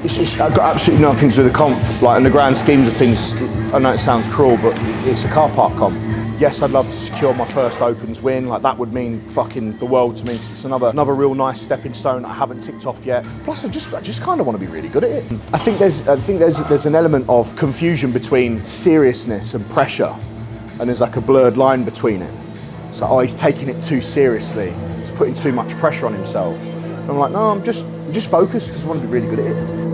It's got absolutely nothing to do with the comp. Like in the grand schemes of things, I know it sounds cruel, but it's a car park comp. Yes, I'd love to secure my first Opens win. Like that would mean fucking the world to me. It's another real nice stepping stone that I haven't ticked off yet. Plus, I just kind of want to be really good at it. I think there's an element of confusion between seriousness and pressure, and there's like a blurred line between it. So, oh, he's taking it too seriously. He's putting too much pressure on himself. And I'm like, no, I'm just focused because I want to be really good at it.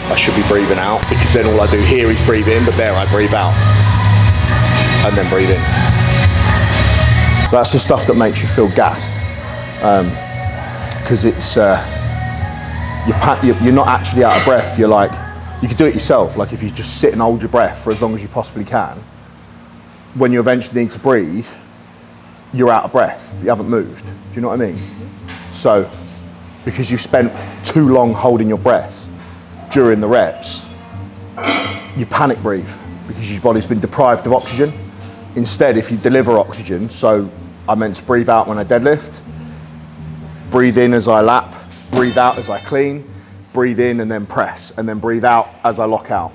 I should be breathing out because then all I do here is breathe in, but there I breathe out and then breathe in. That's the stuff that makes you feel gassed because it's you're not actually out of breath. You're like, you could do it yourself. Like if you just sit and hold your breath for as long as you possibly can, when you eventually need to breathe, you're out of breath. You haven't moved. Do you know what I mean? So because you've spent too long holding your breath during the reps, you panic breathe because your body's been deprived of oxygen. Instead, if you deliver oxygen, so I meant to breathe out when I deadlift, breathe in as I lap, breathe out as I clean, breathe in and then press, and then breathe out as I lock out.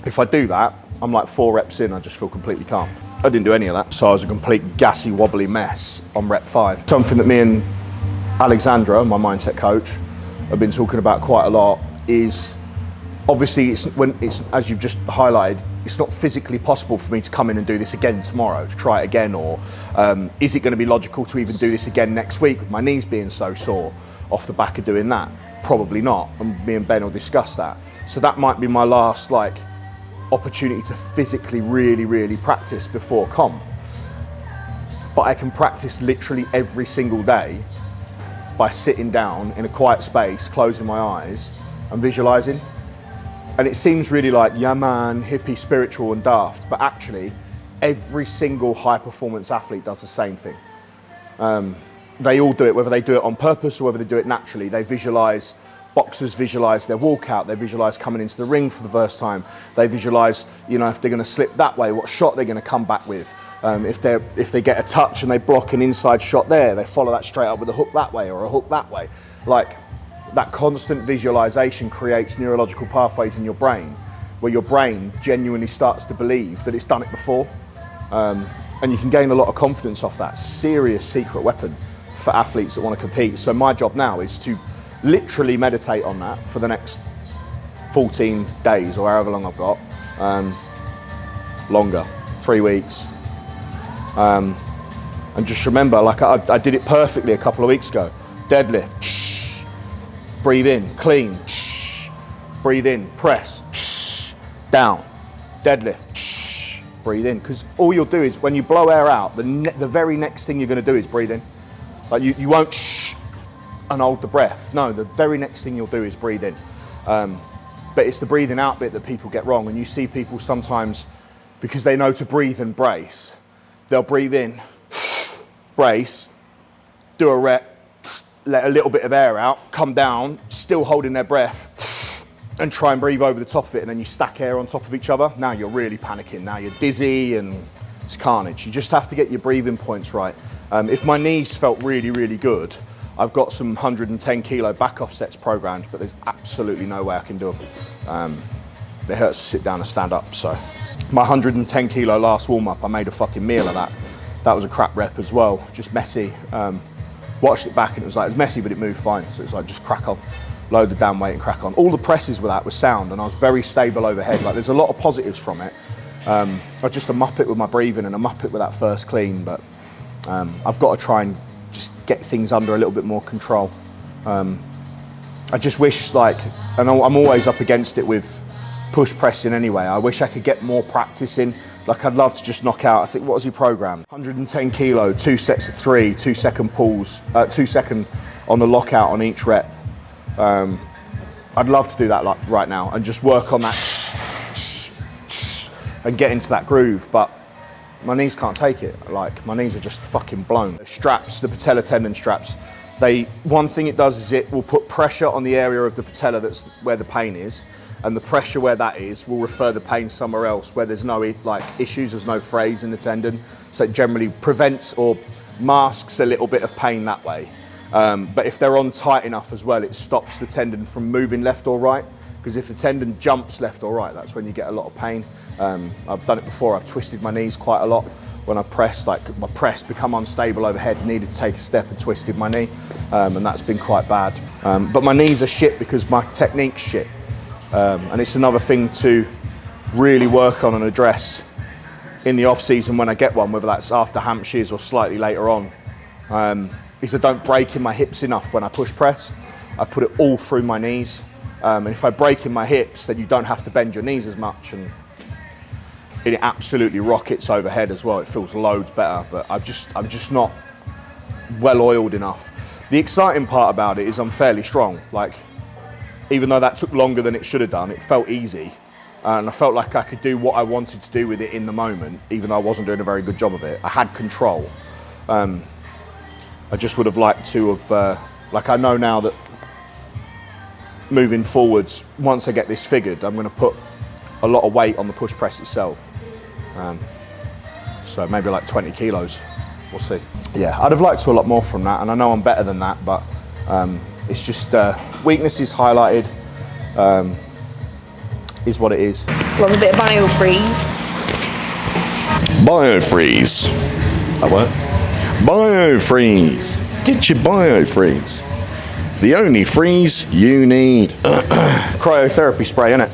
If I do that, I'm like 4 reps in, I just feel completely calm. I didn't do any of that, so I was a complete gassy, wobbly mess on rep 5. Something that me and Alexandra, my mindset coach, have been talking about quite a lot is obviously it's as you've just highlighted, it's not physically possible for me to come in and do this again tomorrow, to try it again, or is it going to be logical to even do this again next week with my knees being so sore off the back of doing that? Probably not, and me and Ben will discuss that. So that might be my last opportunity to physically really practice before comp. But I can practice literally every single day by sitting down in a quiet space, closing my eyes and visualizing. And it seems really like, yeah man, hippie, spiritual and daft, but actually Every single high performance athlete does the same thing. They all do it, whether they do it on purpose or whether they do it naturally. They visualize, boxers visualize their walkout, they visualize coming into the ring for the first time. They visualize, you know, if they're gonna slip that way, what shot they're gonna come back with. If they get a touch and they block an inside shot there, they follow that straight up with a hook that way or a hook that way. Like, that constant visualization creates neurological pathways in your brain where your brain genuinely starts to believe that it's done it before. And you can gain a lot of confidence off that. Serious secret weapon for athletes that want to compete. So my job now is to literally meditate on that for the next 14 days or however long I've got. Longer, 3 weeks. And just remember, like I did it perfectly a couple of weeks ago. Deadlift, breathe in, clean, breathe in, press, down, deadlift, breathe in. Because all you'll do is when you blow air out, the very next thing you're going to do is breathe in. Like you won't and hold the breath. No, the very next thing you'll do is breathe in. But it's the breathing out bit that people get wrong. And you see people sometimes, because they know to breathe and brace, they'll breathe in, brace, do a rep, let a little bit of air out, come down, still holding their breath, and try and breathe over the top of it, and then you stack air on top of each other. Now you're really panicking. Now you're dizzy and it's carnage. You just have to get your breathing points right. If my knees felt really, really good, I've got some 110 kilo back off sets programmed, but there's absolutely no way I can do them. It hurts to sit down and stand up, so. My 110 kilo last warm up, I made a fucking meal of that. That was a crap rep as well, just messy. Watched it back and it was messy, but it moved fine. So it's like, just crack on, load the damn weight and crack on. All the presses with that were sound and I was very stable overhead. Like, there's a lot of positives from it. I just a muppet with my breathing and a muppet with that first clean, but I've got to try and just get things under a little bit more control. I just wish, like, and I'm always up against it with push pressing anyway. I wish I could get more practice in. Like, I'd love to just knock out, I think, what was he programmed? 110 kilo, 2 sets of 3, 2 second pulls, 2 second on the lockout on each rep. I'd love to do that like right now and just work on that and get into that groove, but my knees can't take it. Like, my knees are just fucking blown. The straps, the patella tendon straps, one thing it does is it will put pressure on the area of the patella that's where the pain is, and the pressure where that is will refer the pain somewhere else where there's no issues, there's no frays in the tendon. So it generally prevents or masks a little bit of pain that way. But if they're on tight enough as well, it stops the tendon from moving left or right. Because if the tendon jumps left or right, that's when you get a lot of pain. I've done it before, I've twisted my knees quite a lot when I pressed, like my press become unstable overhead, needed to take a step and twisted my knee, and that's been quite bad. But my knees are shit because my technique's shit. And it's another thing to really work on and address in the off season when I get one, whether that's after Hampshires or slightly later on, is I don't break in my hips enough when I push press. I put it all through my knees. And if I break in my hips, then you don't have to bend your knees as much, and it absolutely rockets overhead as well. It feels loads better, but I'm just not well oiled enough. The exciting part about it is I'm fairly strong. Like, even though that took longer than it should have done, it felt easy. And I felt like I could do what I wanted to do with it in the moment, even though I wasn't doing a very good job of it. I had control. I just would have liked to have, like, I know now that moving forwards, once I get this figured, I'm going to put a lot of weight on the push press itself. So maybe like 20 kilos, we'll see. Yeah, I'd have liked to a lot more from that, and I know I'm better than that, but it's just weaknesses highlighted, is what it is. Love a bit of biofreeze. Biofreeze. That work? Biofreeze. Get your biofreeze. The only freeze you need. Cryotherapy spray, innit?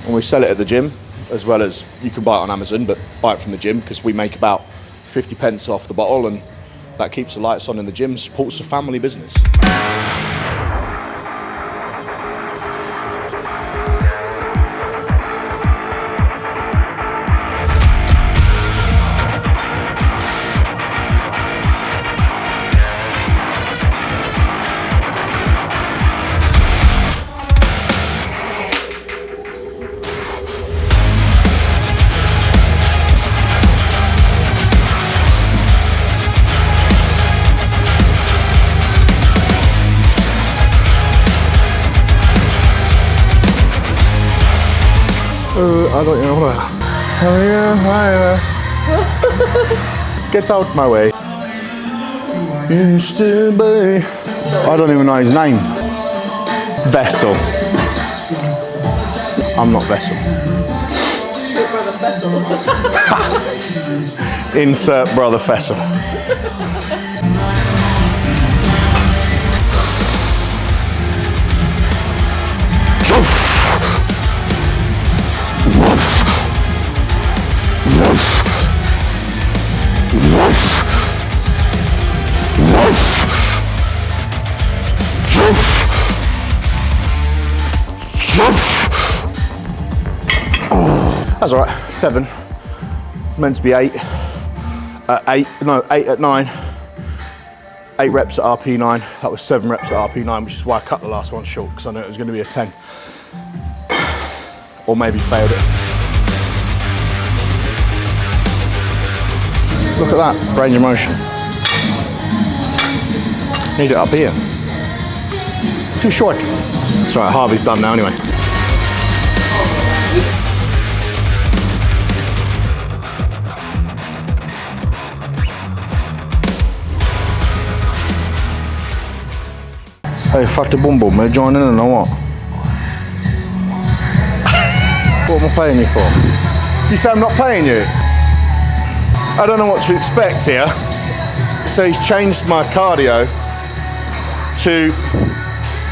And we sell it at the gym, as well as you can buy it on Amazon, but buy it from the gym because we make about 50 pence off the bottle, and that keeps the lights on in the gym, supports the family business. I don't know what. Get out my way. Used to be. I don't even know his name. Vessel. I'm not Vessel. Your brother Vessel. Insert brother Vessel. That's all right. 7. Meant to be 8. 8 at 9. 8 reps at RP9. That was 7 reps at RP9, which is why I cut the last one short, because I knew it was going to be a 10. Or maybe failed it. Look at that, range of motion. Need it up here. Too short. It's all right, Harvey's done now anyway. Hey, fuck the boom boom, are you joining in or what? What am I paying you for? You say I'm not paying you? I don't know what to expect here. So he's changed my cardio to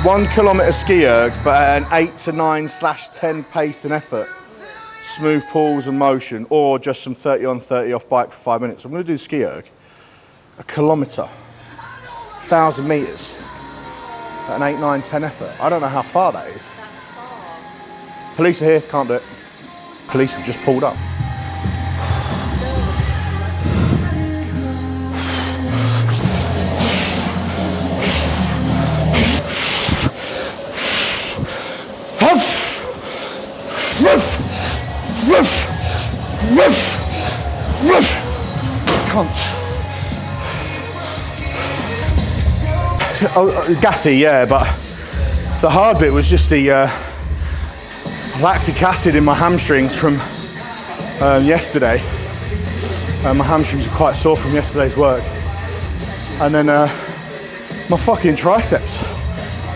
1 kilometre ski erg, but at an 8 to 9/10 pace and effort. Smooth pulls and motion, or just some 30 on 30 off bike for 5 minutes. I'm going to do ski erg. 1 kilometre, 1,000 metres at an 8, 9, 10 effort. I don't know how far that is. That's far. Police are here, can't do it. Police have just pulled up. Cunt. Oh, gassy, yeah, but the hard bit was just the lactic acid in my hamstrings from yesterday. My hamstrings are quite sore from yesterday's work. And then my fucking triceps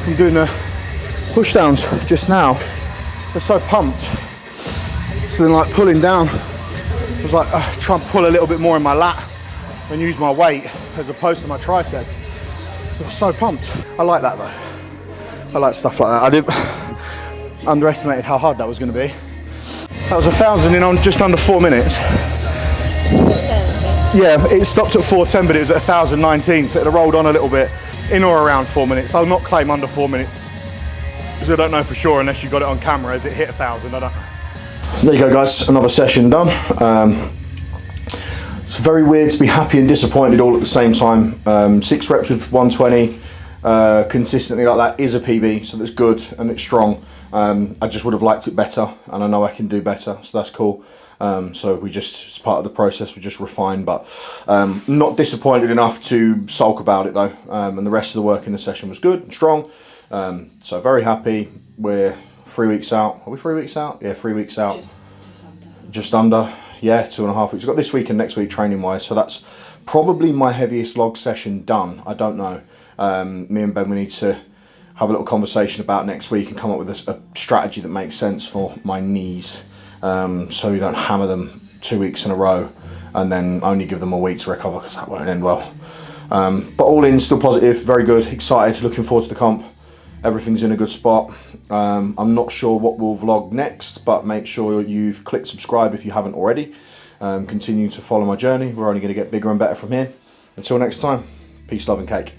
from doing the push downs just now. They're so pumped. So then like pulling down, I was like trying to pull a little bit more in my lat and use my weight as opposed to my tricep. So I was so pumped. I like that though. I like stuff like that. I did underestimated how hard that was going to be. That was 1,000 in on just under 4 minutes. Yeah, it stopped at 4:10, but it was at 1,019, so it rolled on a little bit in or around 4 minutes. I'll not claim under 4 minutes because I don't know for sure unless you got it on camera. As it hit 1,000, I don't know. There you go, guys. Another session done. It's very weird to be happy and disappointed all at the same time. 6 reps with 120 consistently like that is a PB, so that's good and it's strong. I just would have liked it better, and I know I can do better, so that's cool. So we just, as part of the process, we just refined, but not disappointed enough to sulk about it though. And the rest of the work in the session was good and strong. So very happy. We're 3 weeks out. Are we 3 weeks out? Yeah, 3 weeks out. Just under. Yeah, 2.5 weeks. We've got this week and next week training wise, so that's probably my heaviest log session done. I don't know. Me and Ben, we need to have a little conversation about next week and come up with a strategy that makes sense for my knees, so you don't hammer them 2 weeks in a row and then only give them a week to recover, because that won't end well. But all in, still positive, very good, excited, looking forward to the comp. Everything's in a good spot. I'm not sure what we'll vlog next, but make sure you've clicked subscribe if you haven't already. Continue to follow my journey. We're only going to get bigger and better from here. Until next time, peace, love and cake.